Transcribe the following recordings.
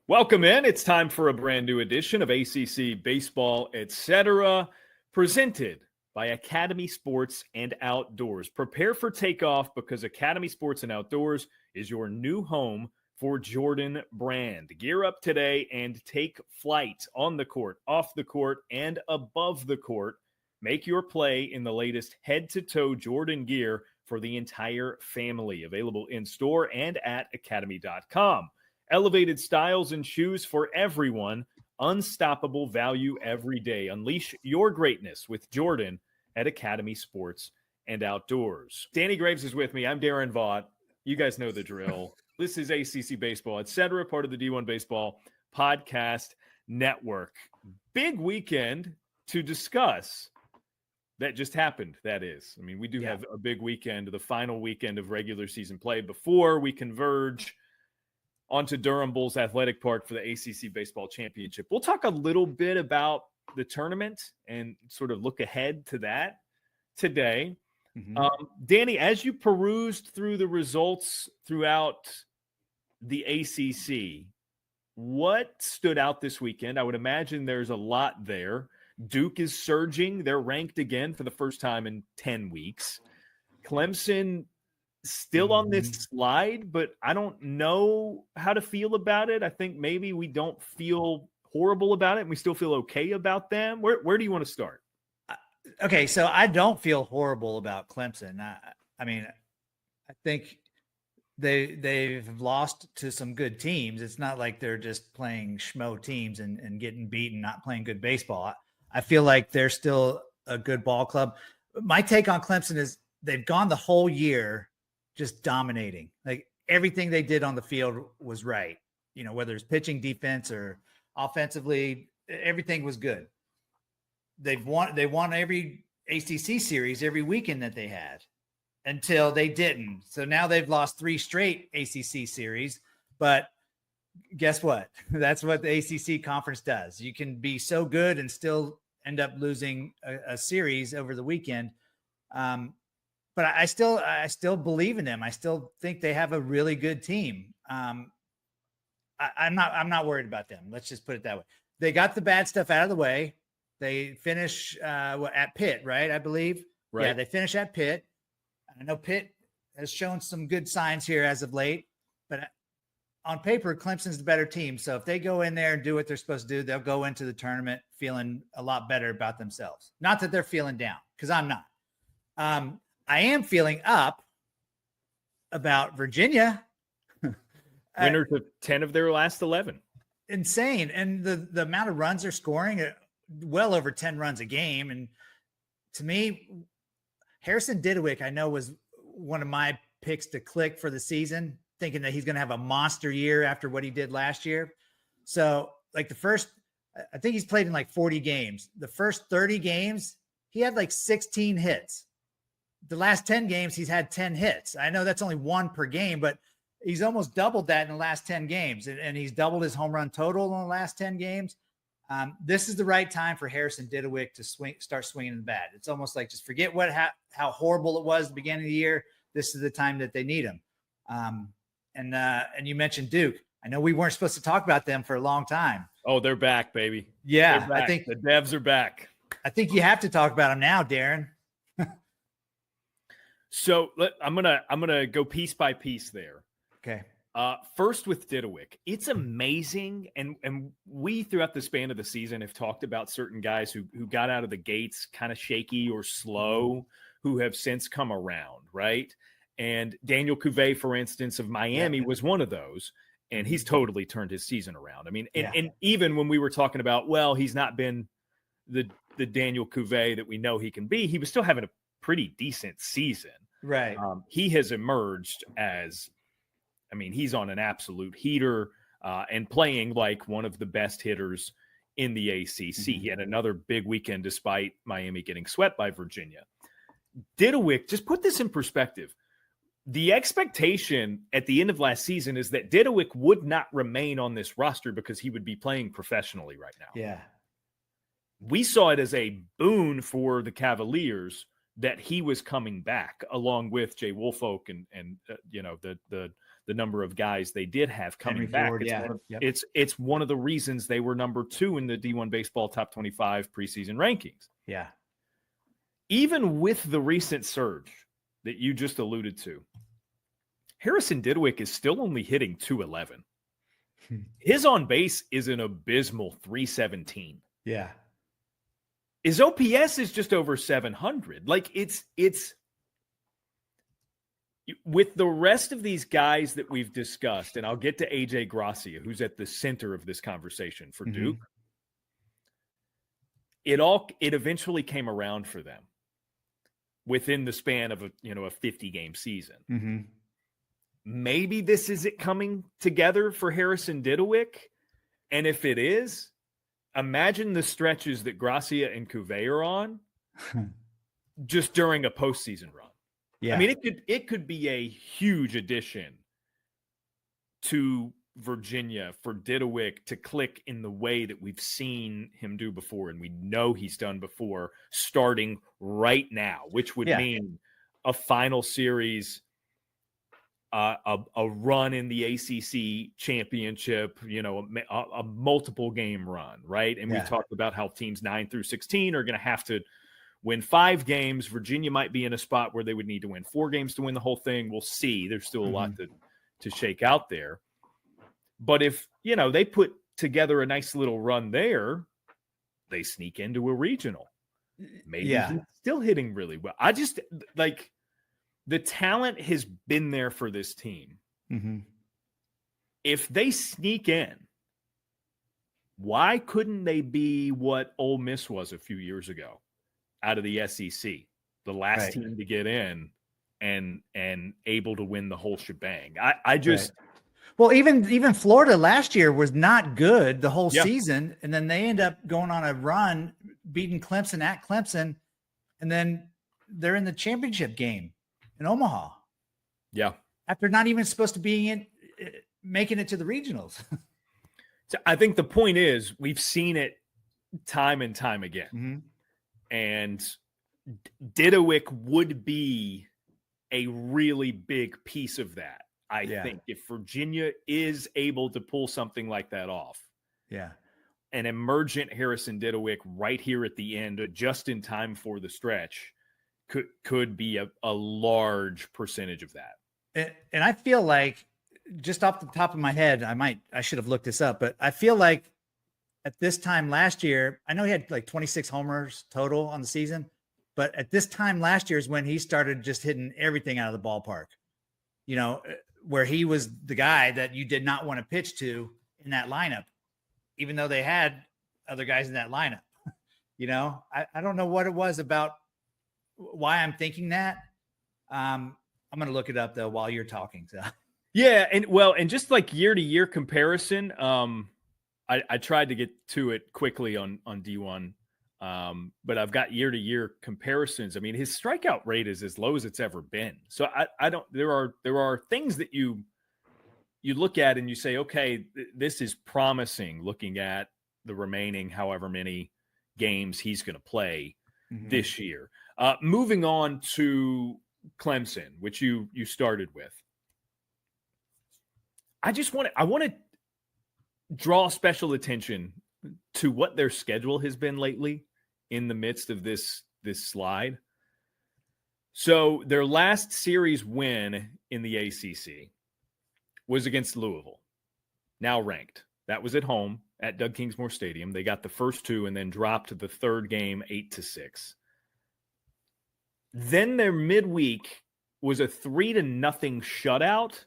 Welcome in. It's time for a brand new edition of ACC Baseball Etc, presented by Academy Sports and Outdoors. Prepare for takeoff because Academy Sports and Outdoors is your new home for Jordan Brand. Gear up today and take flight on the court, off the court, and above the court. Make your play in the latest head-to-toe Jordan gear for the entire family. Available in-store and at academy.com. Elevated styles and shoes for everyone. Unstoppable value every day. Unleash your greatness with Jordan at Academy Sports and Outdoors. Danny Graves is with me. I'm Daron Vaught. You guys know the drill. This is ACC Baseball Etc, part of the D1 Baseball Podcast Network. Big weekend to discuss that just happened, that is. I mean, we do have a big weekend, the final weekend of regular season play before we converge onto Durham Bulls Athletic Park for the ACC Baseball Championship. We'll talk a little bit about the tournament and sort of look ahead to that today. Danny, as you perused through the results throughout the ACC, what stood out this weekend? I would imagine there's a lot there. Duke is surging. They're ranked again for the first time in 10 weeks. Clemson still on this slide, but I don't know how to feel about it. I think maybe we don't feel horrible about it and we still feel okay about them. Where do you want to start? Okay, so I don't feel horrible about Clemson. I mean, I think they've lost to some good teams. It's not like they're just playing schmo teams and getting beaten, not playing good baseball. I feel like they're still a good ball club. My take on Clemson is they've gone the whole year just dominating. Like everything they did on the field was right. You know, whether it's pitching, defense, or offensively, everything was good. They won every ACC series every weekend that they had until they didn't. So now they've lost 3 straight ACC series, but guess what? That's what the ACC conference does. You can be so good and still end up losing a series over the weekend. But I still believe in them. I still think they have a really good team. I'm not worried about them. Let's just put it that way. They got the bad stuff out of the way. They finish at Pitt, right? I believe. Right. Yeah, they finish at Pitt. I know Pitt has shown some good signs here as of late, but on paper, Clemson's the better team. So if they go in there and do what they're supposed to do, they'll go into the tournament feeling a lot better about themselves. Not that they're feeling down, because I'm not. I am feeling up about Virginia. Winners of 10 of their last 11. Insane. And the amount of runs they're scoring, well over 10 runs a game. And to me, Harrison Didewick, I know, was one of my picks to click for the season, thinking that he's going to have a monster year after what he did last year. So like I think he's played in like 40 games. The first 30 games, he had like 16 hits. The last 10 games, he's had 10 hits. I know that's only 1 per game, but he's almost doubled that in the last 10 games. And he's doubled his home run total in the last 10 games. This is the right time for Harrison Didewick to start swinging the bat. It's almost like just forget how horrible it was at the beginning of the year. This is the time that they need him. And you mentioned Duke. I know we weren't supposed to talk about them for a long time. Oh, they're back, baby. Yeah, back. I think the Devs are back. I think you have to talk about them now, Daron. So I'm gonna go piece by piece there. Okay. First with Didewick, it's amazing, and we throughout the span of the season have talked about certain guys who got out of the gates kind of shaky or slow, who have since come around, right? And Daniel Cuvée, for instance, of Miami, was one of those, and he's totally turned his season around. I mean, and even when we were talking about, well, he's not been the Daniel Cuvée that we know he can be, he was still having a pretty decent season. Right. He has emerged as, I mean, he's on an absolute heater and playing like one of the best hitters in the ACC. He had another big weekend despite Miami getting swept by Virginia. Didewick, just put this in perspective. The expectation at the end of last season is that Didewick would not remain on this roster because he would be playing professionally right now. Yeah. We saw it as a boon for the Cavaliers that he was coming back along with Jay Woolfolk and the the number of guys they did have coming Henry back. Ford, It's, yeah. one of, Yep. it's one of the reasons they were number 2 in the D1 Baseball Top 25 preseason rankings. Yeah. Even with the recent surge that you just alluded to, Harrison Didewick is still only hitting 211. His on base is an abysmal 317. Yeah. His OPS is just over 700. Like it's with the rest of these guys that we've discussed, and I'll get to AJ Gracia, who's at the center of this conversation for Duke. It eventually came around for them within the span of a 50-game season. Maybe this is it coming together for Harrison Didewick. And if it is, imagine the stretches that Gracia and Cuvée are on just during a postseason run. Yeah. I mean, it could be a huge addition to Virginia for Didewick to click in the way that we've seen him do before, and we know he's done before, starting right now, which would mean a final series, a run in the ACC championship, a multiple game run, right? And we talked about how teams 9 through 16 are going to have to win 5 games. Virginia might be in a spot where they would need to win 4 games to win the whole thing. We'll see. There's still a lot to shake out there. But if, they put together a nice little run there, they sneak into a regional. Maybe he's still hitting really well. I just the talent has been there for this team. If they sneak in, why couldn't they be what Ole Miss was a few years ago out of the SEC, the last team to get in and able to win the whole shebang? I just Well, even Florida last year was not good the whole season, and then they end up going on a run, beating Clemson at Clemson, and then they're in the championship game in Omaha. Yeah, after not even supposed to be making it to the regionals. So I think the point is we've seen it time and time again, and Didewick would be a really big piece of that. I think if Virginia is able to pull something like that off, an emergent Harrison Didewick right here at the end, just in time for the stretch, could be a large percentage of that. And I feel like, just off the top of my head, I should have looked this up, but I feel like at this time last year, I know he had like 26 homers total on the season, but at this time last year is when he started just hitting everything out of the ballpark. Where he was the guy that you did not want to pitch to in that lineup, even though they had other guys in that lineup. I don't know what it was about why I'm thinking that. I'm going to look it up though while you're talking. So yeah, and just like year-to-year comparison, I tried to get to it quickly on D1, but I've got year-to-year comparisons. I mean, his strikeout rate is as low as it's ever been. So I don't. There are things that you look at and you say, okay, this is promising. Looking at the remaining however many games he's going to play this year. Moving on to Clemson, which you started with. I want to draw special attention to what their schedule has been lately in the midst of this slide. So their last series win in the ACC was against Louisville, now ranked. That was at home at Doug Kingsmore Stadium. They got the first 2 and then dropped the third game 8-6. Then their midweek was a 3-0 shutout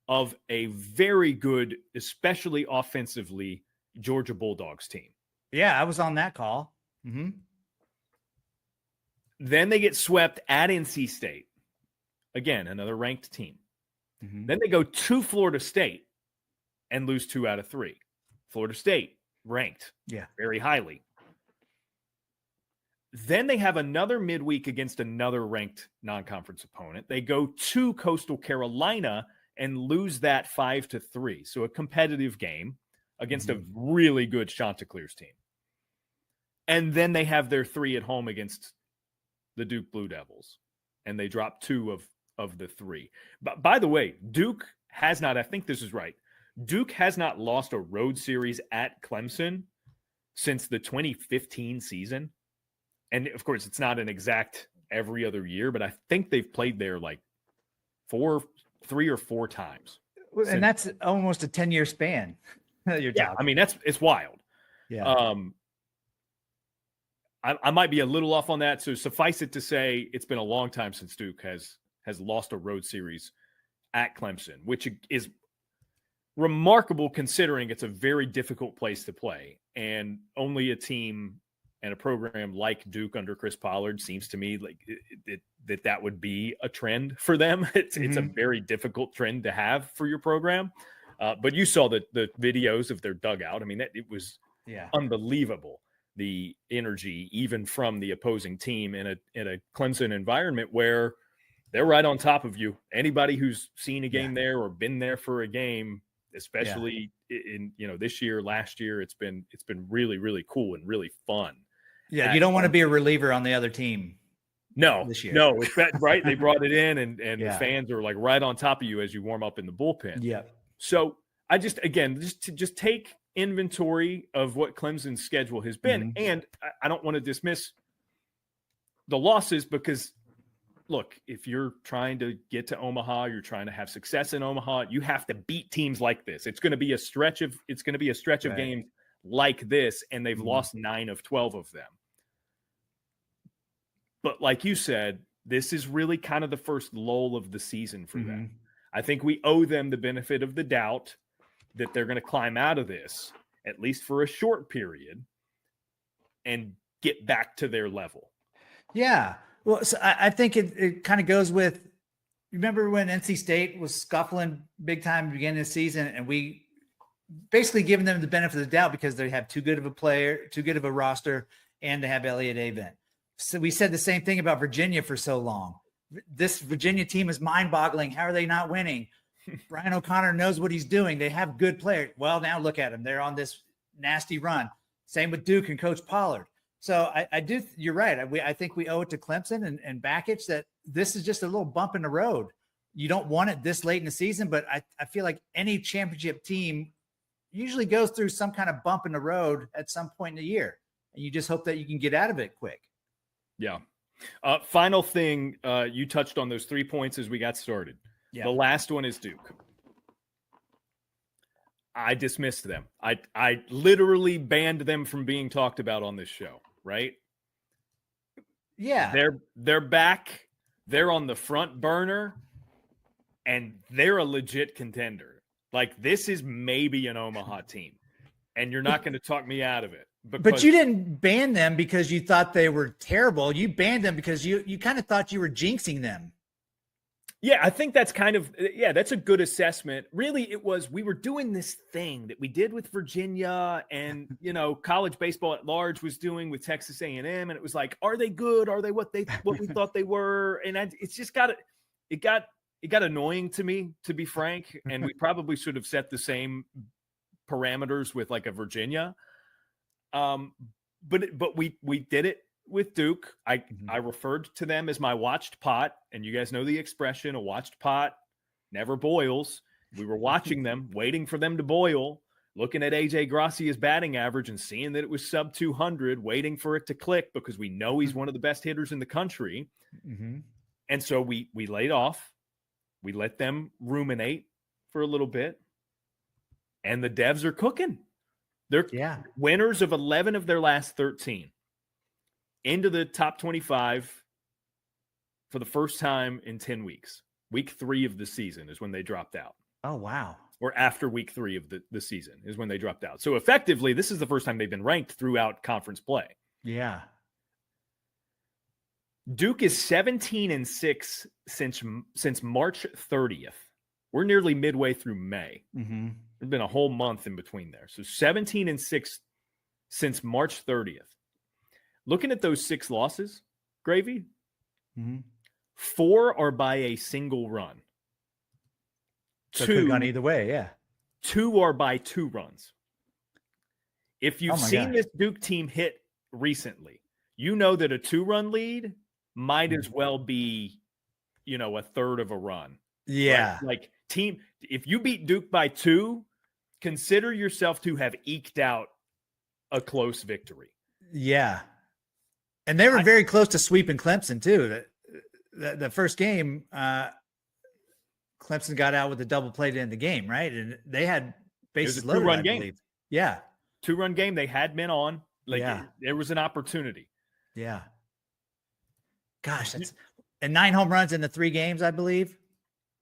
of a very good, especially offensively, Georgia Bulldogs team. Yeah, I was on that call. Then they get swept at NC State. Again, another ranked team. Then they go to Florida State and lose 2 out of 3. Florida State ranked very highly. Then they have another midweek against another ranked non-conference opponent. They go to Coastal Carolina and lose that 5-3. So a competitive game against a really good Chanticleers team. And then they have their 3 at home against the Duke Blue Devils. And they drop 2 of the 3. But by the way, Duke has not, I think this is right, Duke has not lost a road series at Clemson since the 2015 season. And of course, it's not an exact every other year, but I think they've played there like 3 or 4 times. And that's almost a 10-year span. You're talking. I mean, it's wild. Yeah. I might be a little off on that. So suffice it to say, it's been a long time since Duke has lost a road series at Clemson, which is remarkable considering it's a very difficult place to play. And only a team and a program like Duke under Chris Pollard seems to me like that would be a trend for them. It's a very difficult trend to have for your program. But you saw the videos of their dugout. I mean, it was unbelievable, the energy even from the opposing team in a Clemson environment where they're right on top of you. Anybody who's seen a game there or been there for a game, especially in this year, last year, it's been really, really cool and really fun. Yeah, you don't want to be a reliever on the other team. No, this year. No, it's right. They brought it in, and the fans are like right on top of you as you warm up in the bullpen. Yeah. So I just take inventory of what Clemson's schedule has been, and I don't want to dismiss the losses because, look, if you're trying to get to Omaha, you're trying to have success in Omaha, you have to beat teams like this. It's going to be a stretch of games like this, and they've lost 9 of 12 of them. But like you said, this is really kind of the first lull of the season for them. I think we owe them the benefit of the doubt that they're going to climb out of this, at least for a short period, and get back to their level. Yeah. Well, so I think it kind of goes with, remember when NC State was scuffling big time at the beginning of the season, and we basically giving them the benefit of the doubt because they have too good of a player, too good of a roster, and they have Elliott Avent. So we said the same thing about Virginia for so long. This Virginia team is mind-boggling. How are they not winning? Brian O'Connor knows what he's doing. They have good players. Well, now look at them. They're on this nasty run. Same with Duke and Coach Pollard. So you're right. I think we owe it to Clemson and Bakich that this is just a little bump in the road. You don't want it this late in the season, but I feel like any championship team usually goes through some kind of bump in the road at some point in the year. And you just hope that you can get out of it quick. Yeah. Final thing, you touched on those 3 points as we got started. Yeah. The last one is Duke. I dismissed them. I literally banned them from being talked about on this show, right? Yeah. They're back. They're on the front burner, and they're a legit contender. Like, this is maybe an Omaha team, and you're not going to talk me out of it. But you didn't ban them because you thought they were terrible. You banned them because you kind of thought you were jinxing them. Yeah, I think that's that's a good assessment. Really, we were doing this thing that we did with Virginia and, college baseball at large was doing with Texas A&M. And it was like, are they good? Are they what we thought they were? And it's just it got annoying to me, to be frank. And we probably should have set the same parameters with like a Virginia. But we did it with Duke. I referred to them as my watched pot, and you guys know the expression, a watched pot never boils. We were watching them, waiting for them to boil, looking at AJ Gracia's batting average and seeing that it was sub 200, waiting for it to click because we know he's one of the best hitters in the country. And so we laid off. We let them ruminate for a little bit, and the Devs are cooking. They're winners of 11 of their last 13. Into the top 25 for the first time in 10 weeks. Week 3 of the season is when they dropped out. Oh, wow. Or after week 3 of the season is when they dropped out. So effectively, this is the first time they've been ranked throughout conference play. Yeah. Duke is 17-6 since March 30th. We're nearly midway through May. There's been a whole month in between there. So 17-6 since March 30th. Looking at those 6 losses, Gravy, 4 are by a single run. So it could have gone either way, yeah. 2 are by 2 runs. If you've seen this Duke team hit recently, you know that a 2-run lead might as well be, a third of a run. Yeah. Like team, If you beat Duke by 2, consider yourself to have eked out a close victory. Yeah. And they were very close to sweeping Clemson too. The first game, Clemson got out with a double play to end the game, right? And they had bases loaded, 2-run I game. believe. Yeah. 2-run game. They had men on. There was an opportunity. Yeah. Gosh, and 9 home runs in the 3 games, I believe.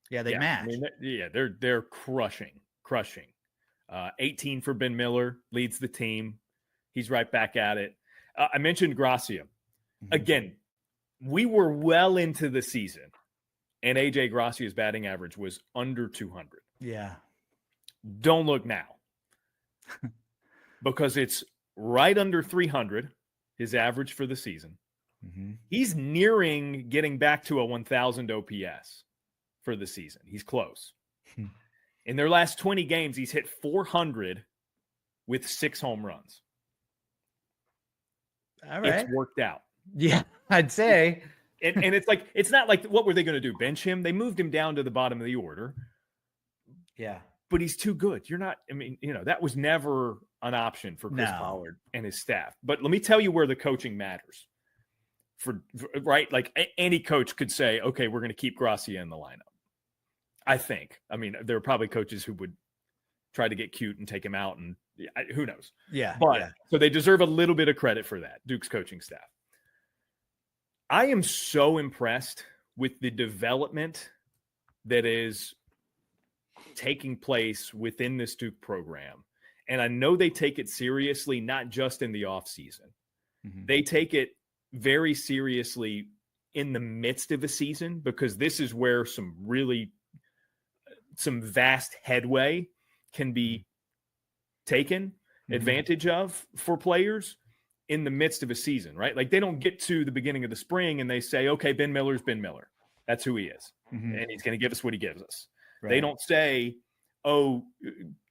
Yeah, they matched. I mean, they're crushing. 18 for Ben Miller, leads the team. He's right back at it. I mentioned Gracia. Mm-hmm. Again, we were well into the season, and A.J. Gracia's batting average was under 200. Yeah. Don't look now. Because it's right under 300, his average for the season. Mm-hmm. He's nearing getting back to a 1,000 OPS for the season. He's close. In their last 20 games, he's hit 400 with 6 home runs. All right. It's worked out. Yeah, I'd say. And it's like, it's not like, what were they going to do? Bench him? They moved him down to the bottom of the order. Yeah. But he's too good. That was never an option for Chris Pollard and his staff. But let me tell you where the coaching matters. Right? Like any coach could say, okay, we're going to keep Gracia in the lineup. I think. I mean, there are probably coaches who would try to get cute and take him out, and who knows? Yeah. But so they deserve a little bit of credit for that, Duke's coaching staff. I am so impressed with the development that is taking place within this Duke program. And I know they take it seriously, not just in the offseason. Mm-hmm. They take it very seriously in the midst of a season, because this is where some vast headway can be taken advantage of for players in the midst of a season, right? Like they don't get to the beginning of the spring and they say, okay, Ben Miller's Ben Miller. That's who he is. Mm-hmm. And he's going to give us what he gives us. Right. They don't say, oh,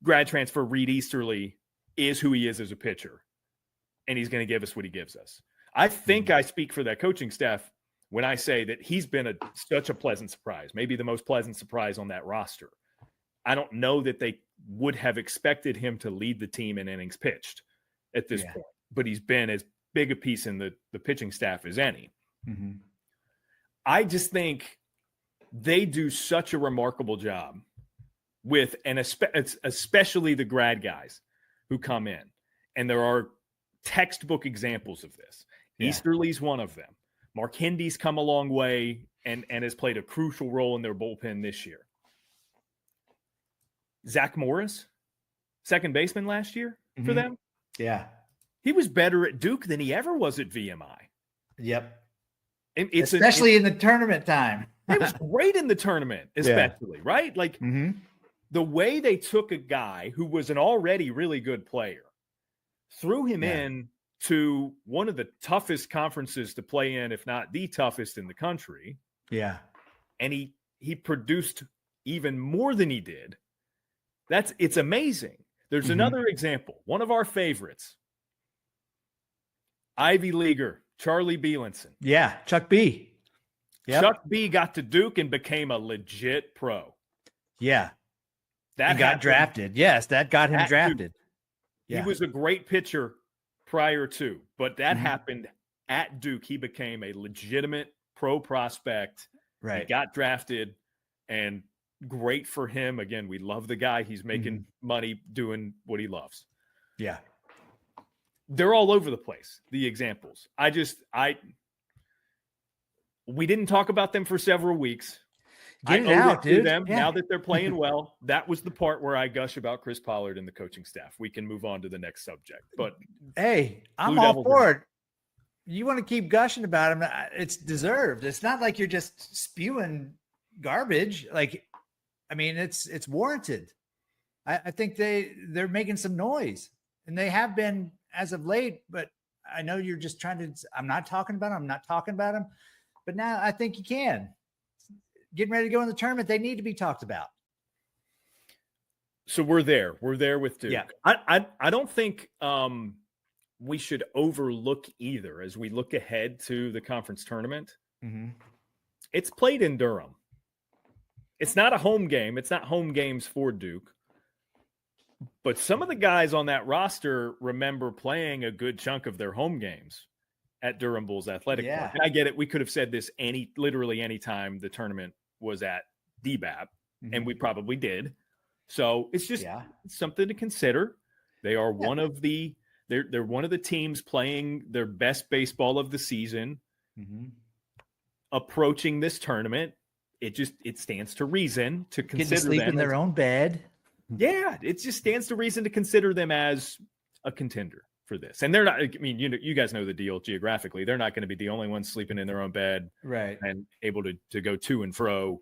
grad transfer Reed Easterly is who he is as a pitcher, and he's going to give us what he gives us. I think I speak for that coaching staff when I say that he's been such a pleasant surprise, maybe the most pleasant surprise on that roster. I don't know that they would have expected him to lead the team in innings pitched at this point, but he's been as big a piece in the pitching staff as any. Mm-hmm. I just think they do such a remarkable job with, and especially the grad guys who come in. And there are textbook examples of this. Yeah. Easterly's one of them. Mark Hindy's come a long way and has played a crucial role in their bullpen this year. Zach Morris, second baseman last year for them. Yeah. He was better at Duke than he ever was at VMI. Yep. Especially in the tournament time. He was great in the tournament, especially, right? Like the way they took a guy who was an already really good player, threw him in to one of the toughest conferences to play in, if not the toughest in the country. Yeah. And he produced even more than he did. It's amazing. There's another example. One of our favorites, Ivy Leaguer, Charlie Bielenson. Yeah, Chuck B. Yep. Chuck B got to Duke and became a legit pro. Yeah. He got drafted. Yes, that got him drafted. Yeah. He was a great pitcher prior to, but that happened at Duke. He became a legitimate pro prospect. Right. He got drafted, and great for him. Again, we love the guy. He's making money doing what he loves. Yeah. They're all over the place, the examples. We didn't talk about them for several weeks. Get it out, dude. Them now that they're playing well. That was the part where I gush about Chris Pollard and the coaching staff. We can move on to the next subject. But hey, I'm all for it. You want to keep gushing about him? It's deserved. It's not like you're just spewing garbage. Like, I mean, it's warranted. I think they're making some noise, and they have been as of late. But I know you're just trying to. I'm not talking about him. But now I think you can. Getting ready to go in the tournament, they need to be talked about. So we're there. We're there with Duke. Yeah. I don't think we should overlook either as we look ahead to the conference tournament. Mm-hmm. It's played in Durham. it's not a home game. It's not home games for Duke. But some of the guys on that roster remember playing a good chunk of their home games at Durham Bulls Athletic Park. And I get it. We could have said this literally any time the tournament was at DBAP, and we probably did. So it's just something to consider. They are one of the they're one of the teams playing their best baseball of the season, approaching this tournament. It stands to reason to consider getting to sleep in their own bed. Yeah, it just stands to reason to consider them as a contender for this. And they're not, I mean, you guys know the deal geographically. They're not going to be the only ones sleeping in their own bed, right, and able to go to and fro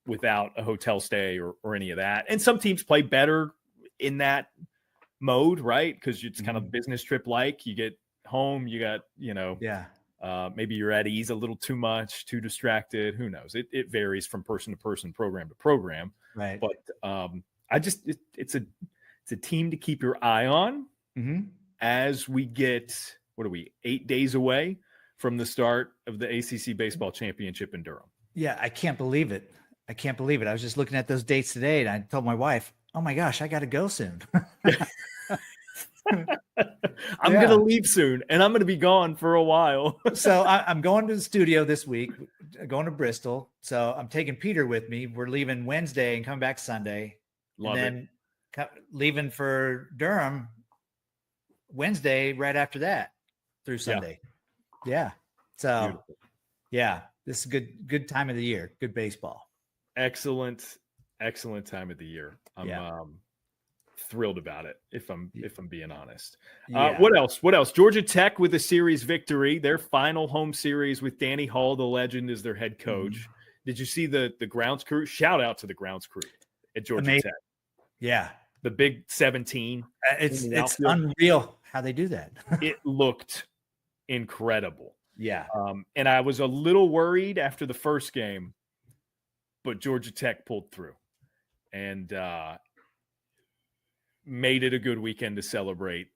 without a hotel stay or any of that. And some teams play better in that mode, right? Because it's kind of business trip like. You get home, you got, maybe you're at ease a little too much, too distracted. Who knows? It varies from person to person, program to program. Right. But it's a team to keep your eye on as we get, 8 days away from the start of the ACC Baseball Championship in Durham. Yeah, I can't believe it. I was just looking at those dates today, and I told my wife, "Oh my gosh, I got to go soon." I'm going to leave soon, and I'm going to be gone for a while. So I'm going to the studio this week, going to Bristol. So I'm taking Peter with me. We're leaving Wednesday and coming back Sunday. Then leaving for Durham Wednesday right after that through Sunday. Yeah. So, beautiful. Yeah, this is good time of the year. Good baseball. Excellent time of the year. I'm thrilled about it, if I'm being honest. What else? Georgia Tech with a series victory, their final home series with Danny Hall, the legend, as their head coach. Did you see the grounds crew? Shout out to the grounds crew at Georgia Tech. Yeah. The big 17. It's unreal how they do that. It looked incredible. Yeah. And I was a little worried after the first game, but Georgia Tech pulled through and made it a good weekend to celebrate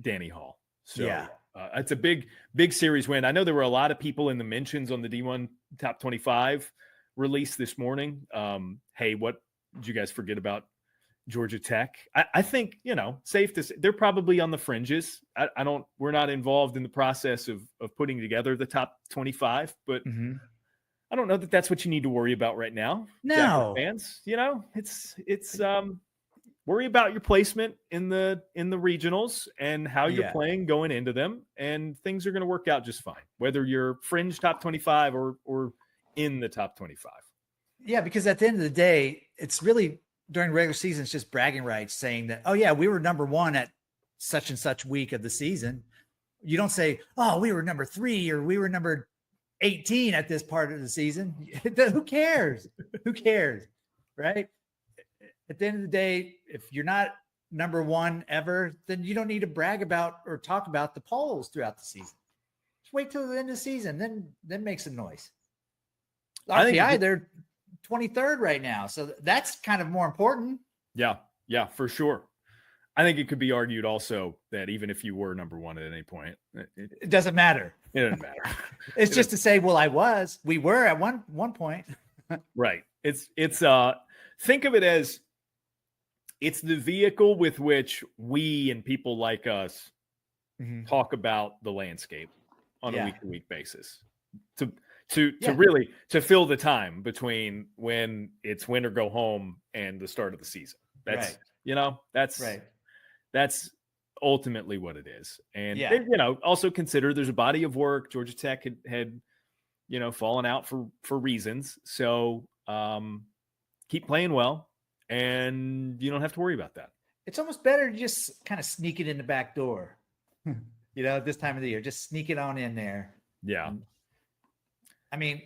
Danny Hall. So it's a big series win. I know there were a lot of people in the mentions on the D1 Top 25 release this morning. Hey, what did you guys forget about Georgia Tech? I think, safe to say they're probably on the fringes. We're not involved in the process of putting together the top 25, but I don't know that that's what you need to worry about right now. No, fans, it's worry about your placement in the regionals and how you're playing going into them, and things are going to work out just fine, whether you're fringe top 25 or in the top 25. Yeah, because at the end of the day, it's really during regular season, it's just bragging rights saying that, oh yeah, we were number one at such and such week of the season. You don't say, oh, we were number 3 or we were number 18 at this part of the season. Who cares? Who cares? Right? At the end of the day, if you're not number one ever, then you don't need to brag about or talk about the polls throughout the season. Just wait till the end of the season, then make some noise. RPI, they're 23rd right now, so that's kind of more important. Yeah, for sure. I think it could be argued also that even if you were number one at any point, it doesn't matter. It doesn't matter. It's just to say, well, we were at one point. Right. It's think of it as it's the vehicle with which we and people like us talk about the landscape on a week-to-week basis to really fill the time between when it's win or go home and the start of the season. That's right. That's ultimately what it is. And then, also consider there's a body of work. Georgia Tech had fallen out for reasons. So keep playing well, and you don't have to worry about that. It's almost better to just kind of sneak it in the back door, at this time of the year, just sneak it on in there. Yeah. I mean,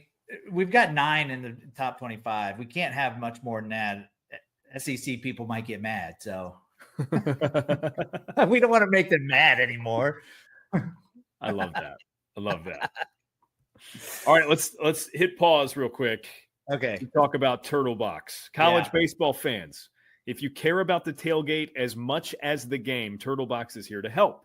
we've got 9 in the top 25. We can't have much more than that. SEC people might get mad. So we don't want to make them mad anymore. I love that. All right, let's hit pause real quick. Okay. To talk about Turtle Box. College baseball fans, if you care about the tailgate as much as the game, Turtle Box is here to help.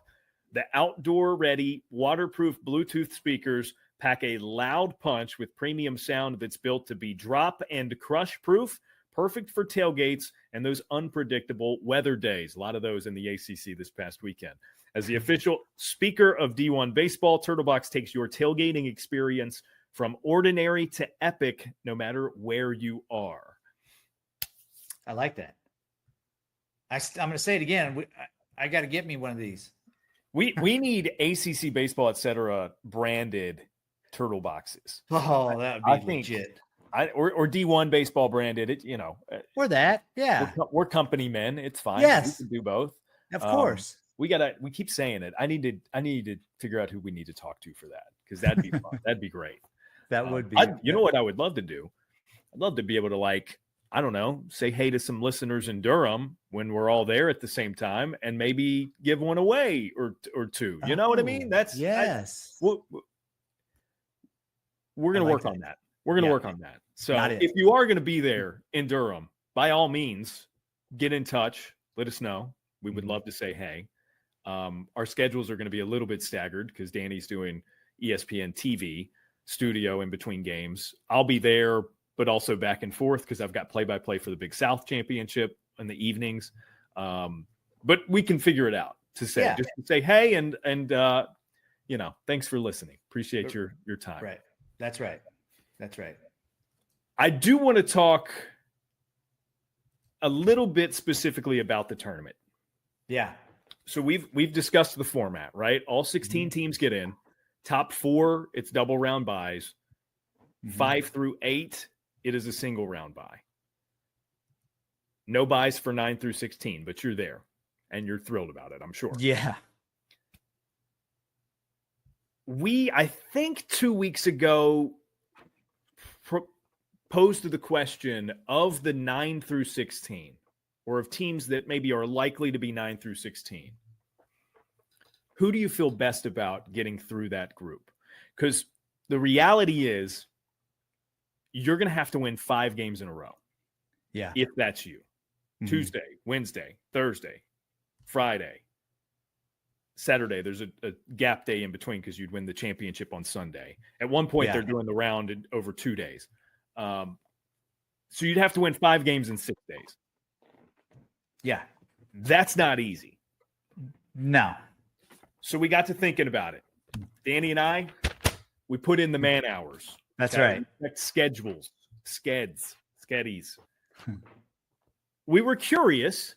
The outdoor-ready, waterproof Bluetooth speakers Pack a loud punch with premium sound that's built to be drop and crush proof, perfect for tailgates and those unpredictable weather days. A lot of those in the ACC this past weekend. As the official speaker of D1 Baseball, Turtlebox takes your tailgating experience from ordinary to epic, no matter where you are. I like that. I'm going to say it again. I got to get me one of these. We need ACC Baseball Etc branded turtle boxes. Oh, that would be legit. Or D1 Baseball branded. Or that, yeah. We're company men. It's fine. Yes, we can do both. Of course. We keep saying it. I need to figure out who we need to talk to for that, because that'd be fun. That'd be great. That would be. You know what I would love to do? I'd love to be able to, I don't know, say hey to some listeners in Durham when we're all there at the same time, and maybe give one away or two. You know what I mean? That's yes. We're going to work on that. We're going to work on that. So if you are going to be there in Durham, by all means, get in touch. Let us know. We would love to say hey. Our schedules are going to be a little bit staggered because Danny's doing ESPN TV studio in between games. I'll be there, but also back and forth because I've got play-by-play for the Big South Championship in the evenings. But we can figure it out to say, just to say hey, and thanks for listening. Appreciate your time. Right. That's right. That's right. I do want to talk a little bit specifically about the tournament. Yeah. So we've discussed the format, right? All 16 teams get in. Top 4, it's double round buys. 5 through 8, it is a single round bye. No buys for 9 through 16, but you're there and you're thrilled about it, I'm sure. Yeah. I think 2 weeks ago, posed the question of the 9 through 16, or of teams that maybe are likely to be 9 through 16. Who do you feel best about getting through that group? Because the reality is you're going to have to win 5 games in a row. Yeah. If that's you. Tuesday, Wednesday, Thursday, Friday, Saturday. There's a gap day in between because you'd win the championship on Sunday. At one point, they're doing the round over 2 days. So you'd have to win 5 games in 6 days. Yeah. That's not easy. No. So we got to thinking about it. Danny and I, we put in the man hours. That's right. Schedules, skedies. We were curious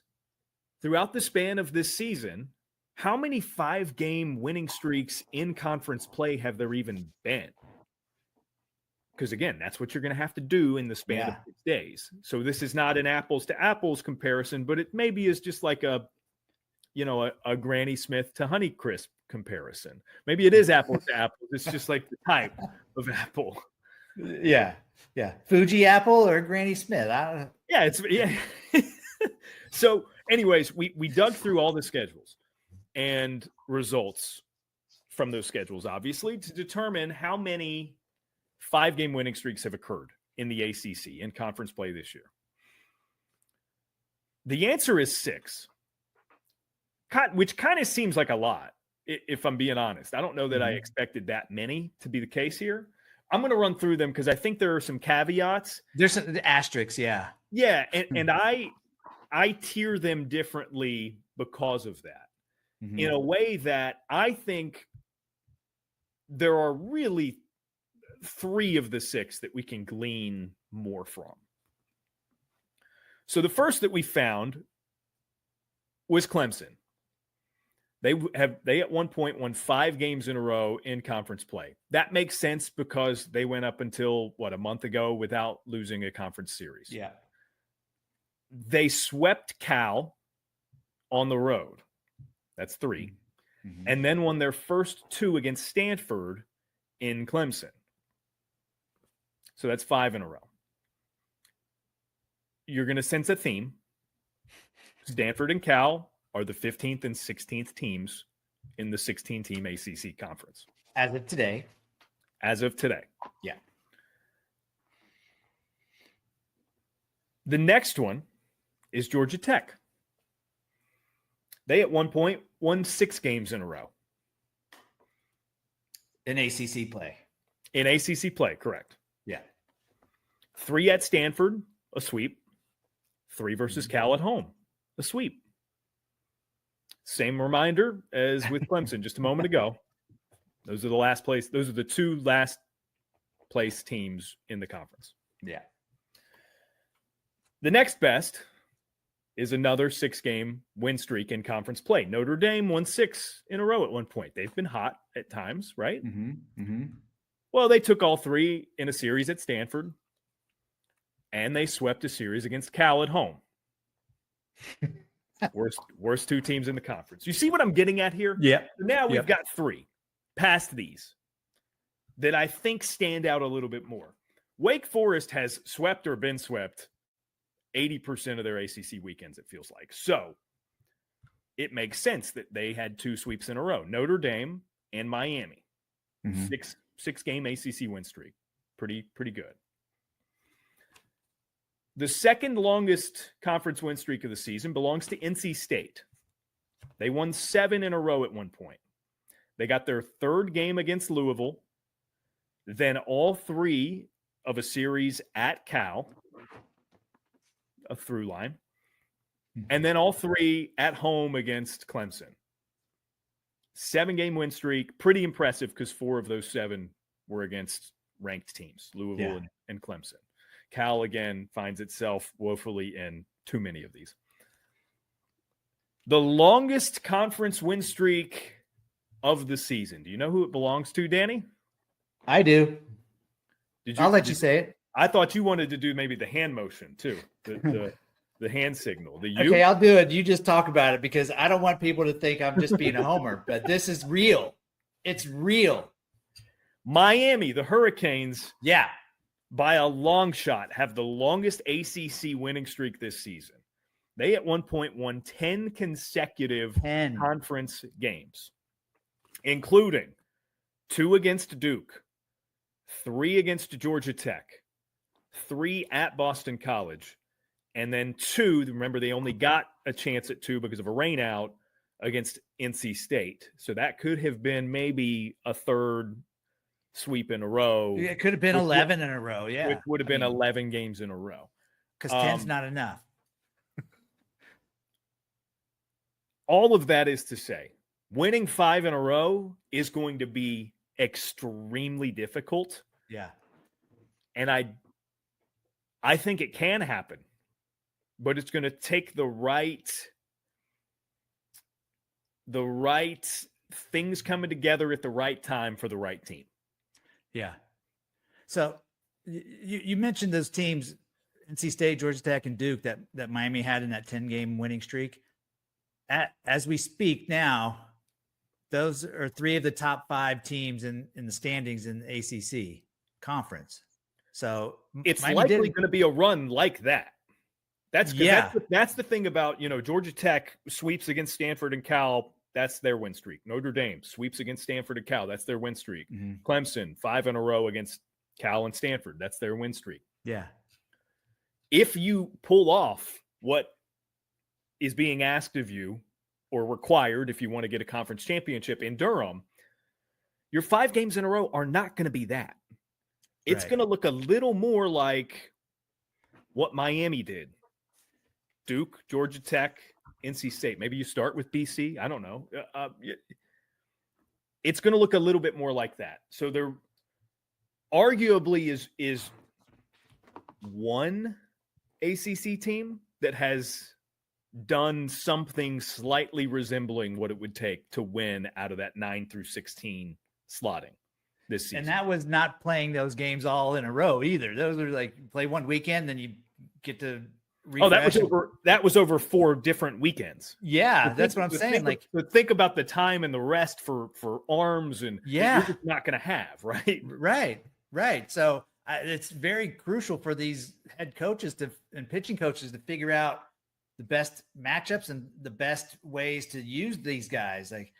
throughout the span of this season, how many 5-game winning streaks in conference play have there even been? Because again, that's what you're going to have to do in the span of 6 days. So this is not an apples to apples comparison, but it maybe is just like a Granny Smith to Honeycrisp comparison. Maybe it is apples to apples. It's just like the type of apple. Yeah. Yeah. Fuji apple or Granny Smith. So anyways, we dug through all the schedules and results from those schedules, obviously, to determine how many 5-game winning streaks have occurred in the ACC in conference play this year. The answer is 6, which kind of seems like a lot, if I'm being honest. I don't know that I expected that many to be the case here. I'm going to run through them because I think there are some caveats. There's some asterisks, yeah. Yeah, and I tier them differently because of that. In a way that I think there are really 3 of the 6 that we can glean more from. So the first that we found was Clemson. They at one point won 5 games in a row in conference play. That makes sense because they went up until a month ago without losing a conference series. Yeah. They swept Cal on the road. That's 3. And then won their first 2 against Stanford in Clemson. So that's 5 in a row. You're going to sense a theme. Stanford and Cal are the 15th and 16th teams in the 16-team ACC conference. As of today. Yeah. The next one is Georgia Tech. They at one point won 6 games in a row. In ACC play. In ACC play, correct. Yeah. 3 at Stanford, a sweep. 3 versus Cal at home, a sweep. Same reminder as with Clemson just a moment ago. Those are the 2 last place teams in the conference. Yeah. The next best is another 6-game win streak in conference play. Notre Dame won 6 in a row at one point. They've been hot at times, right? Mm-hmm. Mm-hmm. Well, they took all 3 in a series at Stanford, and they swept a series against Cal at home. worst 2 teams in the conference. You see what I'm getting at here? Yeah. So now we've got 3 past these that I think stand out a little bit more. Wake Forest has swept or been swept 80% of their ACC weekends, it feels like. So it makes sense that they had 2 sweeps in a row, Notre Dame and Miami. Mm-hmm. 6-game ACC win streak. Pretty good. The second longest conference win streak of the season belongs to NC State. They won 7 in a row at one point. They got their 3rd game against Louisville, then all 3 of a series at Cal, a through line, and then all 3 at home against Clemson. 7-game win streak, pretty impressive because 4 of those 7 were against ranked teams, Louisville and Clemson. Cal, again, finds itself woefully in too many of these. The longest conference win streak of the season. Do you know who it belongs to, Danny? I do. I'll let you say it. I thought you wanted to do maybe the hand motion too, the hand signal. Okay, I'll do it. You just talk about it because I don't want people to think I'm just being a homer, but this is real. It's real. Miami, the Hurricanes, yeah, by a long shot, have the longest ACC winning streak this season. They at one point won 10 consecutive conference games, including 2 against Duke, 3 against Georgia Tech, 3 at Boston College, and then 2, remember they only got a chance at 2 because of a rain out against NC State. So that could have been maybe a 3rd sweep in a row. It could have been 11 in a row, yeah. Which would have been 11 games in a row. Because 10's not enough. All of that is to say, winning 5 in a row is going to be extremely difficult. Yeah. And I think it can happen, but it's going to take the right things coming together at the right time for the right team. Yeah. So you mentioned those teams, NC State, Georgia Tech, and Duke that Miami had in that 10-game winning streak. As we speak now, those are 3 of the top 5 teams in the standings in the ACC conference. So it's likely going to be a run like that. That's the thing about, Georgia Tech sweeps against Stanford and Cal. That's their win streak. Notre Dame sweeps against Stanford and Cal. That's their win streak. Mm-hmm. Clemson, 5 in a row against Cal and Stanford. That's their win streak. Yeah. If you pull off what is being asked of you or required if you want to get a conference championship in Durham, your 5 games in a row are not going to be that. It's going to look a little more like what Miami did. Duke, Georgia Tech, NC State. Maybe you start with BC. I don't know. It's going to look a little bit more like that. So there arguably is one ACC team that has done something slightly resembling what it would take to win out of that 9 through 16 slotting this season. And that was not playing those games all in a row either. Those are like play one weekend, then you get to refresh. That was over 4 different weekends. Yeah, that's what I'm saying. Think about the time and the rest for arms and you're just not going to have, right? Right. So it's very crucial for these head coaches and pitching coaches to figure out the best matchups and the best ways to use these guys. Like,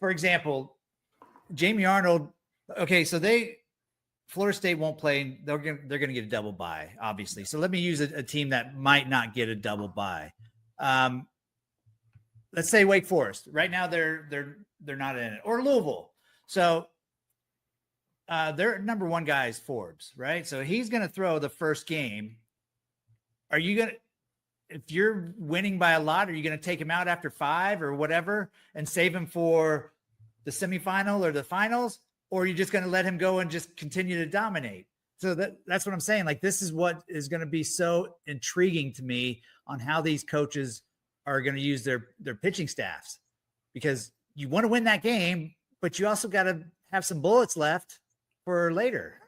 for example, Jamie Arnold. Okay, so Florida State won't play. They're going to get a double bye, obviously. So let me use a team that might not get a double bye. Let's say Wake Forest. Right now they're not in it, or Louisville. So their number one guy is Forbes, right? So he's going to throw the first game. Are you going to, if you're winning by a lot, are you going to take him out after 5 or whatever and save him for the semifinal or the finals? Or are you just going to let him go and just continue to dominate? So that's what I'm saying. Like, this is what is going to be so intriguing to me on how these coaches are going to use their pitching staffs, because you want to win that game, but you also got to have some bullets left for later,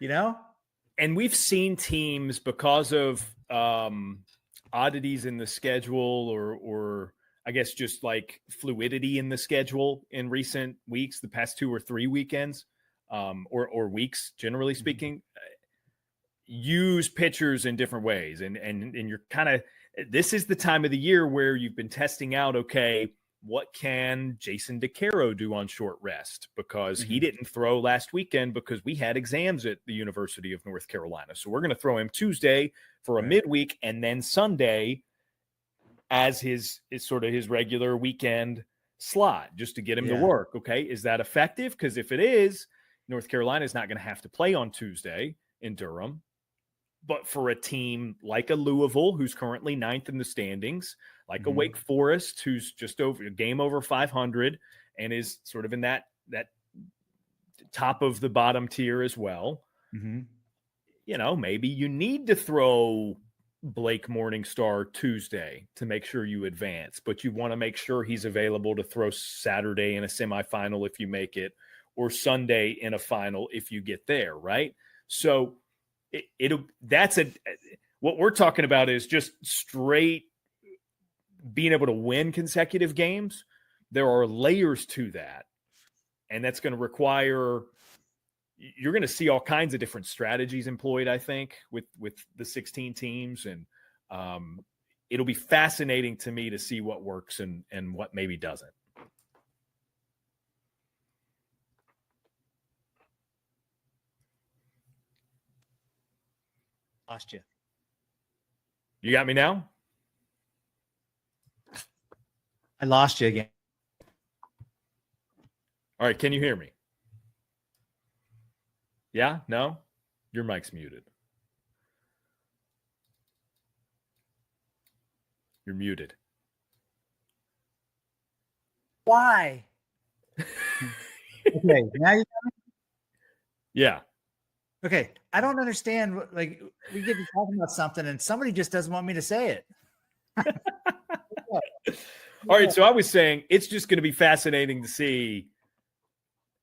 And we've seen teams, because of oddities in the schedule, or I guess just like fluidity in the schedule in recent weeks, the past 2 or 3 weekends, or weeks, generally speaking, use pitchers in different ways. And you're kind of, this is the time of the year where you've been testing out, okay, what can Jason DeCaro do on short rest? Because he didn't throw last weekend because we had exams at the University of North Carolina. So we're going to throw him Tuesday for a midweek, and then Sunday as his regular weekend slot, just to get him to work. Okay. Is that effective? Because if it is, North Carolina is not going to have to play on Tuesday in Durham. But for a team like a Louisville, who's currently 9th in the standings, like a Wake Forest, who's just over a game over 500 and is sort of in that top of the bottom tier as well, maybe you need to throw Blake Morningstar Tuesday to make sure you advance, but you want to make sure he's available to throw Saturday in a semifinal if you make it, or Sunday in a final if you get there, right? So what we're talking about is just straight being able to win consecutive games. There are layers to that, and that's going to require, you're going to see all kinds of different strategies employed, I think, with the 16 teams. And it'll be fascinating to me to see what works and what maybe doesn't. Lost you. You got me now? I lost you again. All right. Can you hear me? Yeah? No? Your mic's muted. You're muted. Why? Okay. Now you got me? Yeah. Okay. I don't understand. Like, we get to talking about something and somebody just doesn't want me to say it. All right. So I was saying it's just going to be fascinating to see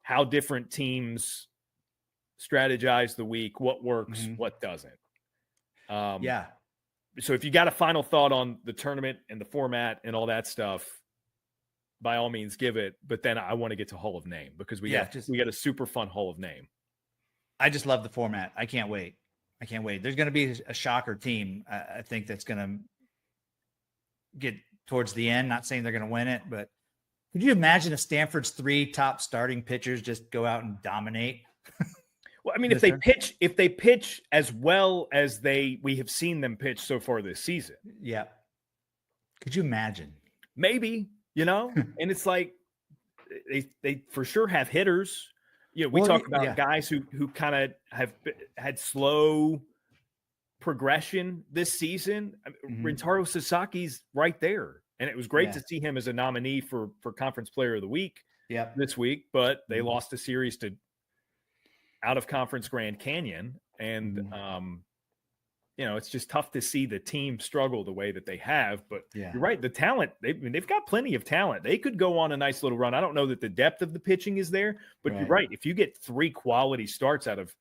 how different teams strategize the week, what works, what doesn't. So if you got a final thought on the tournament and the format and all that stuff, by all means give it. But then I want to get to Hall of Name, because we got a super fun Hall of Name. I just love the format. I can't wait. There's going to be a shocker team, I think, that's going to get towards the end. Not saying they're going to win it, but could you imagine if Stanford's 3 top starting pitchers just go out and dominate? Well, I mean, if they pitch as well as we have seen them pitch so far this season. Yeah. Could you imagine? Maybe, and it's like they for sure have hitters. We talk about guys who kind of have had slow progression this season. Rintaro Sasaki's right there, and it was great to see him as a nominee for Conference Player of the Week this week, but they lost a series to out of conference Grand Canyon, and it's just tough to see the team struggle the way that they have. But you're right, the talent, they've got plenty of talent. They could go on a nice little run. I don't know that the depth of the pitching is there, but you're right. If you get 3 quality starts out of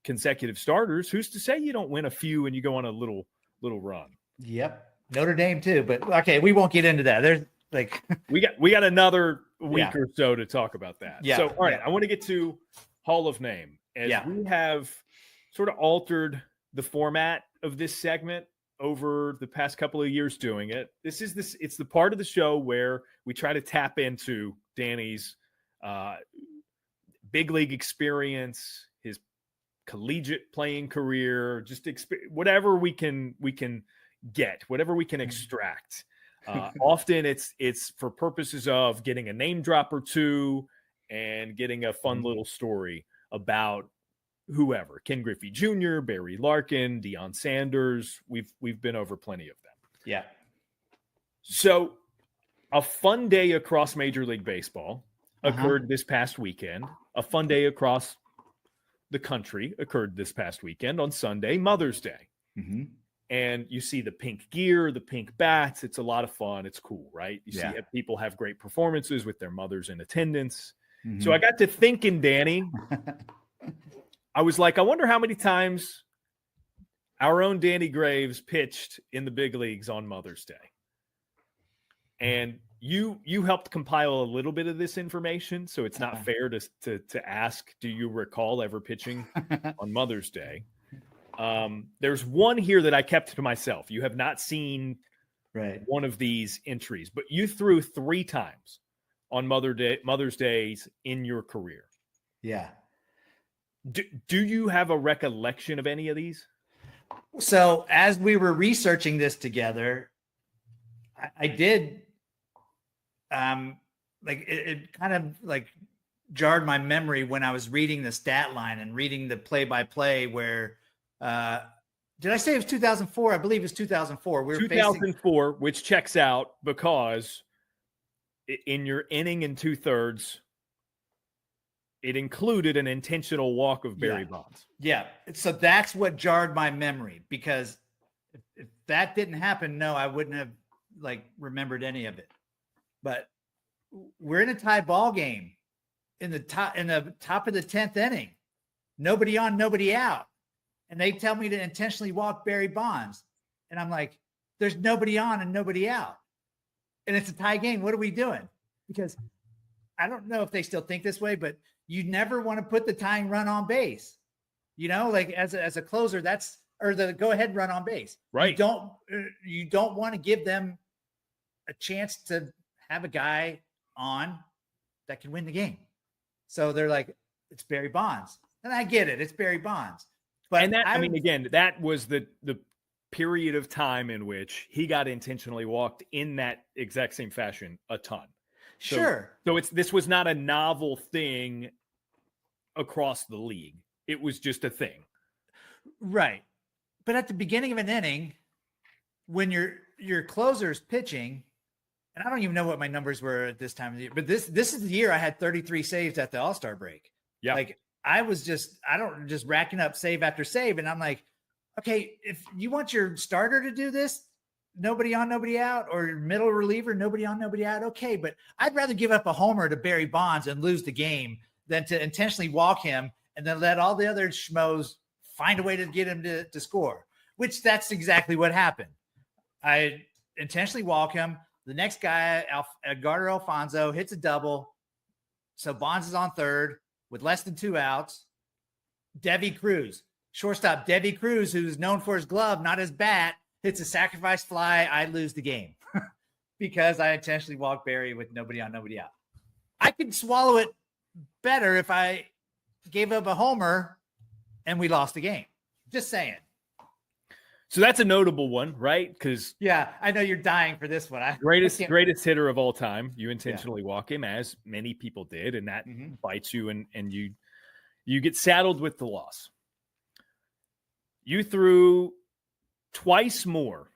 consecutive starters, who's to say you don't win a few and you go on a little run? Yep. Notre Dame too, but okay, we won't get into that. There's like we got another week or so to talk about that. Yeah. So all right, I want to get to Hall of Name, as we have sort of altered the format of this segment over the past couple of years doing it. It's the part of the show where we try to tap into Danny's big league experience, his collegiate playing career, just whatever we can get, whatever we can extract. Often it's for purposes of getting a name drop or two and getting a fun little story about whoever, Ken Griffey Jr., Barry Larkin, Deion Sanders. We've been over plenty of them. Yeah. So a fun day across Major League Baseball occurred this past weekend. A fun day across the country occurred this past weekend on Sunday, Mother's Day. And you see the pink gear, the pink bats. It's a lot of fun. It's cool, right? You see people have great performances with their mothers in attendance. So I got to thinking, Danny, I was like, I wonder how many times our own Danny Graves pitched in the big leagues on Mother's Day. And you helped compile a little bit of this information, so it's not fair to ask, do you recall ever pitching on Mother's Day? There's one here that I kept to myself. You have not seen one of these entries, but you threw 3 times on Mother's Days in your career. Yeah. Do you have a recollection of any of these? So as we were researching this together, I did, it kind of like jarred my memory when I was reading the stat line and reading the play-by-play where, did I say it was 2004? I believe it was 2004. We were 2004, which checks out because in your inning and 2/3, it included an intentional walk of Barry Bonds. Yeah. So that's what jarred my memory, because if that didn't happen, no, I wouldn't have remembered any of it. But we're in a tie ball game in the top of the 10th inning, nobody on, nobody out. And they tell me to intentionally walk Barry Bonds. And I'm like, there's nobody on and nobody out. And it's a tie game. What are we doing? Because I don't know if they still think this way, but you never want to put the tying run on base. As a closer, or the go ahead run on base. Right. You don't want to give them a chance to have a guy on that can win the game. So they're like, it's Barry Bonds. And I get it. It's Barry Bonds. But that was the period of time in which he got intentionally walked in that exact same fashion a ton. So this was not a novel thing across the league. It was just a thing. Right. But at the beginning of an inning, when your closer's pitching, and I don't even know what my numbers were at this time of the year, but this is the year I had 33 saves at the All-Star break. Yeah. I was just racking up save after save. And I'm like, okay, if you want your starter to do this, nobody on, nobody out, or middle reliever, nobody on, nobody out. Okay. But I'd rather give up a homer to Barry Bonds and lose the game than to intentionally walk him and then let all the other schmoes find a way to get him to score, which that's exactly what happened. I intentionally walk him. The next guy, Edgardo Alfonso, hits a double. So Bonds is on third with less than 2 outs. Devi Cruz, shortstop Devi Cruz, who's known for his glove, not his bat, hits a sacrifice fly. I lose the game because I intentionally walked Barry with nobody on, nobody out. I could swallow it better if I gave up a homer and we lost the game. Just saying. So that's a notable one, right? Because I know you're dying for this one. Greatest hitter of all time. You intentionally walk him, as many people did, and that bites you, and you get saddled with the loss. You threw twice more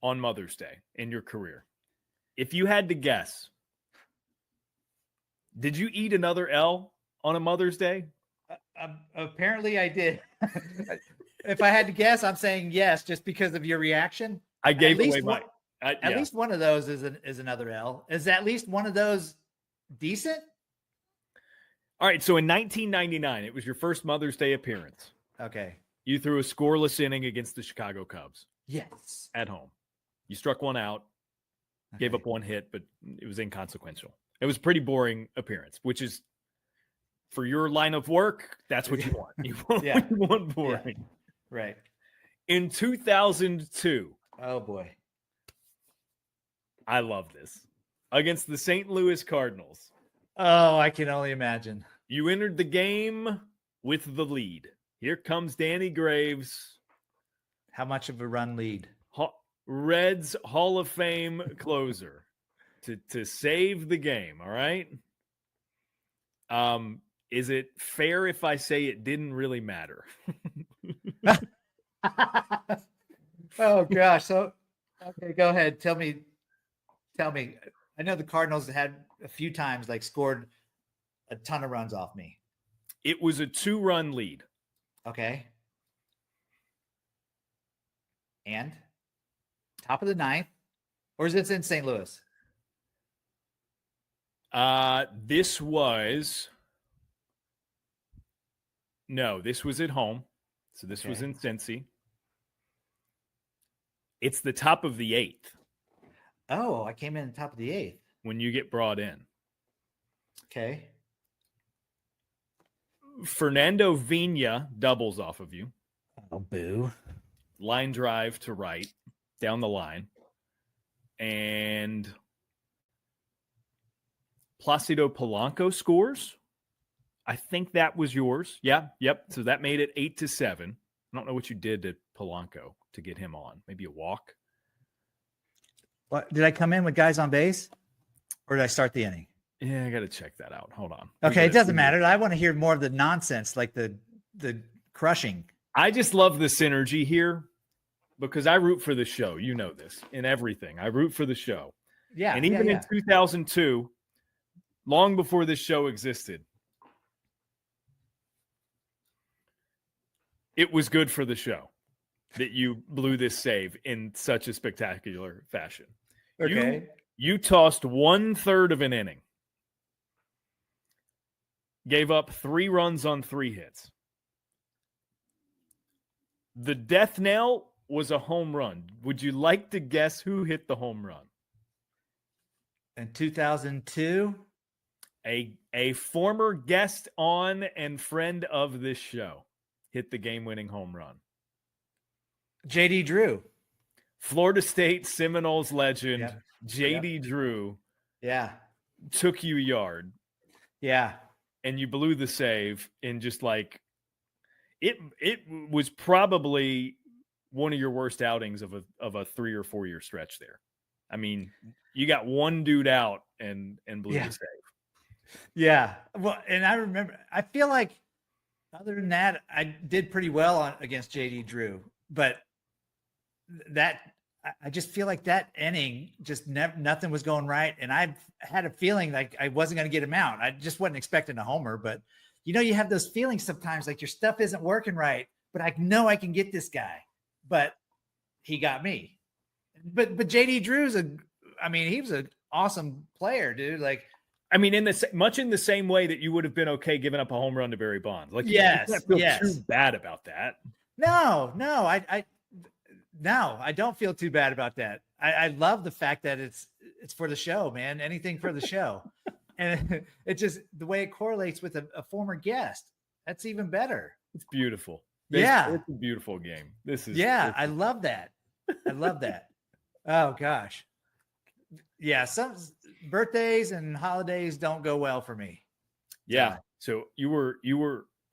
on Mother's Day in your career. If you had to guess, did you eat another L on a Mother's Day? Apparently I did. If I had to guess, I'm saying yes, just because of your reaction. I gave away my. At least one of those is another L. Is at least one of those decent? All right. So in 1999, it was your first Mother's Day appearance. Okay. You threw a scoreless inning against the Chicago Cubs. Yes. At home. You struck one out, gave up one hit, but it was inconsequential. It was a pretty boring appearance, which is, for your line of work, that's what you want. You want boring. Yeah. Right. In 2002. Oh, boy. I love this. Against the St. Louis Cardinals. Oh, I can only imagine. You entered the game with the lead. Here comes Danny Graves. How much of a run lead? Reds Hall of Fame closer to save the game, all right? Is it fair if I say it didn't really matter? Oh gosh. So, okay, go ahead. Tell me. I know the Cardinals had a few times like scored a ton of runs off me. It was a 2-run lead. Okay. And top of the ninth, or is this in St. Louis? This was at home. So this was in Cincy. It's the top of the 8th. Oh, I came in the top of the 8th. When you get brought in. Okay. Fernando Vina doubles off of you. Oh, boo. Line drive to right, down the line. And Placido Polanco scores. I think that was yours. Yeah, yep. So that made it 8-7. I don't know what you did to Polanco to get him on. Maybe a walk. What, did I come in with guys on base? Or did I start the inning? Yeah, I got to check that out. Hold on. Okay, it doesn't matter. I want to hear more of the nonsense, like the crushing. I just love the synergy here because I root for the show. You know this in everything. I root for the show. Yeah. And even in 2002, long before this show existed, it was good for the show that you blew this save in such a spectacular fashion. Okay. You tossed 1/3 of an inning. Gave up 3 runs on 3 hits. The death knell was a home run. Would you like to guess who hit the home run? In 2002? A former guest on and friend of this show hit the game-winning home run. J.D. Drew. Florida State Seminoles legend, Yep. J.D. Drew. Yeah. Took you a yard. Yeah. And you blew the save in just like it was probably one of your worst outings of a 3 or 4 year stretch there. I mean, you got one dude out and blew the save. Yeah. Well, and I remember, I feel like other than that, I did pretty well against JD Drew, but I just feel like that inning just nothing was going right. And I had a feeling like I wasn't going to get him out. I just wasn't expecting a homer, but you have those feelings sometimes like your stuff isn't working right, but I know I can get this guy, but he got me. But JD Drew's he was an awesome player, dude. Like, I mean, much in the same way that you would have been okay giving up a home run to Barry Bonds. Like, yes, you can't feel too bad about that. No, I don't feel too bad about that. I love the fact that it's for the show, man. Anything for the show. And it just the way it correlates with a former guest. That's even better. It's beautiful. Yeah. It's a beautiful game. I love that. I love that. Oh gosh. Yeah. Some birthdays and holidays don't go well for me. Yeah. So you were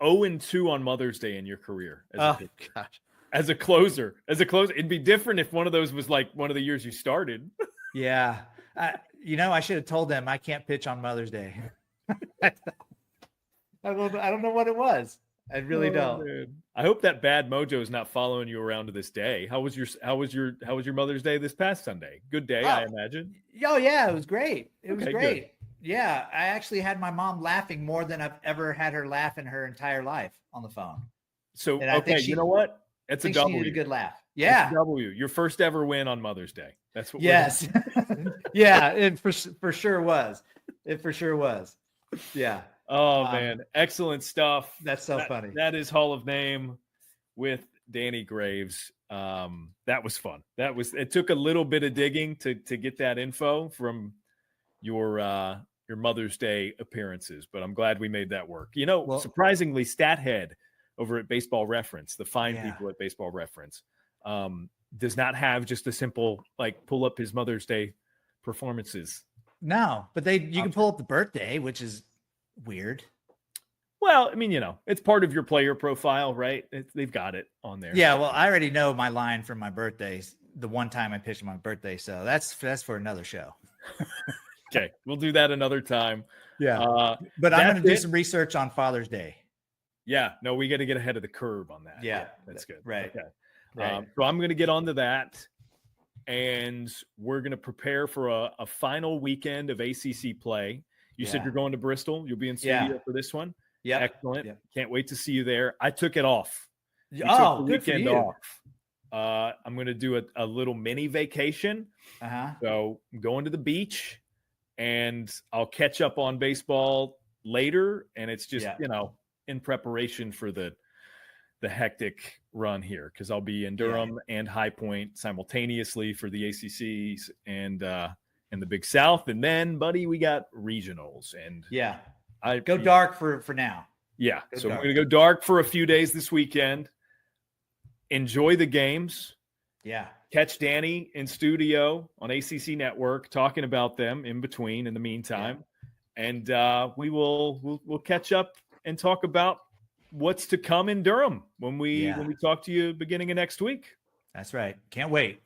0-2 on Mother's Day in your career. Gosh. As a closer, it'd be different if one of those was like one of the years you started. Yeah. I should have told them I can't pitch on Mother's Day. I don't know what it was. I really don't. Man. I hope that bad mojo is not following you around to this day. How was your Mother's Day this past Sunday? Good day, I imagine. Oh yeah, it was great. It was great. Good. Yeah, I actually had my mom laughing more than I've ever had her laugh in her entire life on the phone. So you know what? It's a W. She needed a good laugh. Yeah. W. Your first ever win on Mother's Day. That's what. Yes. Yeah, it for sure was. It for sure was. Yeah. Oh man, excellent stuff. That's so funny. That is Hall of Name with Danny Graves. That was fun. It took a little bit of digging to get that info from your Mother's Day appearances, but I'm glad we made that work. Surprisingly, Stathead over at Baseball Reference, the fine people at Baseball Reference, does not have just a simple pull up his Mother's Day performances. No, but you can pull up the birthday, which is weird. Well, I mean, it's part of your player profile, right? They've got it on there. Yeah, well, I already know my line from my birthdays, the one time I pitched on my birthday, so that's for another show. Okay, we'll do that another time. Yeah. But I'm going to do some research on Father's Day. Yeah, no, we got to get ahead of the curve on that. Yeah, that's good. Right. Okay. Right. So I'm going to get onto that, and we're going to prepare for a final weekend of ACC play. You said you're going to Bristol. You'll be in studio for this one. Yeah. Excellent. Yep. Can't wait to see you there. I took it off. We took the weekend off. I'm going to do a little mini vacation. So I'm going to the beach, and I'll catch up on baseball later. And it's just, in preparation for the hectic run here, because I'll be in Durham and High Point simultaneously for the ACCs and the Big South. And then, buddy, we got regionals. And I go dark for now. Yeah. So we're going to go dark for a few days this weekend. Enjoy the games. Yeah. Catch Danny in studio on ACC Network talking about them in the meantime. And we'll catch up and talk about what's to come in Durham when we talk to you beginning of next week. That's right. Can't wait.